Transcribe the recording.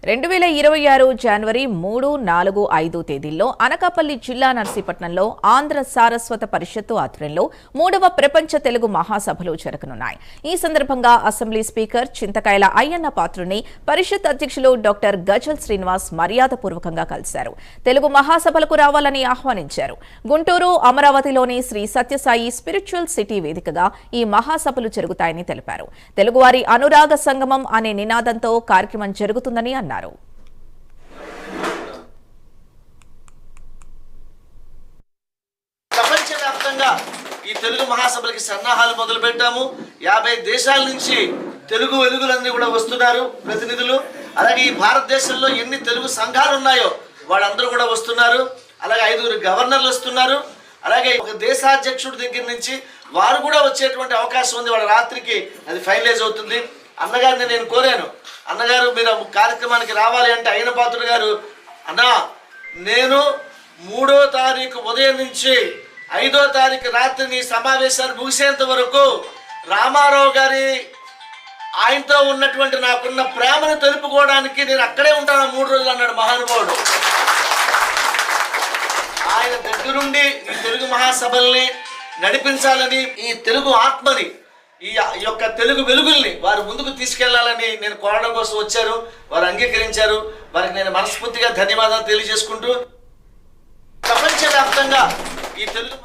2026 జనవరి 3, 4, 5 తేదీల్లో అనకాపల్లి జిల్లా నర్సీపట్నంలో ఆంధ్ర సారస్వత పరిషత్తు ఆధ్వర్యంలో 3వ ప్రపంచ తెలుగు మహాసభలు జరగనున్నాయి. ఈ సందర్భంగా అసెంబ్లీ స్పీకర్ చింతకాయల అయ్యన్న పాత్రుని పరిషత్ అధ్యక్షులు డాక్టర్ గజల్ శ్రీనివాస్ మర్యాదపూర్వకంగా కలిశారు. తెలుగు మహాసభలకు రావాలని ఆహ్వానించారు. గుంటూరు, అమరావతిలోని శ్రీ సత్యసాయి స్పిరిచువల్ సిటీ వేదికగా ఈ మహాసభలు జరుగుతాయని తెలిపారు. తెలుగువారి అనురాగ సంగమం అనే నినాదంతో కార్యక్రమం జరుగుతుందని అన్నారు. ప్రపంచవ్యాప్తంగా ఈ తెలుగు మహాసభలకి సన్నాహాలు మొదలు పెట్టాము. 50 దేశాల నుంచి తెలుగు వెలుగులన్నీ కూడా వస్తున్నారు ప్రతినిధులు. అలాగే ఈ భారతదేశంలో ఎన్ని తెలుగు సంఘాలు ఉన్నాయో వాళ్ళందరూ కూడా వస్తున్నారు. అలాగే 5 గవర్నర్లు వస్తున్నారు. అలాగే ఒక దేశాధ్యక్షుడి దగ్గర నుంచి వారు కూడా వచ్చేటువంటి అవకాశం ఉంది. వాళ్ళ రాత్రికి అది ఫైనలైజ్ అవుతుంది. అన్నగారిని నేను కోరాను, అన్నగారు మీరు కార్యక్రమానికి రావాలి అంటే అయ్యన్న పాత్రుడు గారు, అన్నా నేను 3వ తారీఖు ఉదయం నుంచి 5వ తారీఖు రాత్రి సమావేశాలు ముగిసేంత వరకు రామారావు గారి ఆయనతో ఉన్నటువంటి నాకున్న ప్రేమను తెలుపుకోవడానికి నేను అక్కడే ఉంటాను 3 రోజులు అన్నాడు మహానుభావుడు. ఆయన దగ్గరుండి ఈ తెలుగు మహాసభల్ని నడిపించాలని, ఈ తెలుగు ఆత్మని, ఈ యొక్క తెలుగు వెలుగుల్ని వారు ముందుకు తీసుకెళ్లాలని నేను కోరడం కోసం వచ్చారు. వారు అంగీకరించారు. వారికి నేను మనస్ఫూర్తిగా ధన్యవాదాలు తెలియజేసుకుంటూ ప్రపంచవ్యాప్తంగా ఈ తెలుగు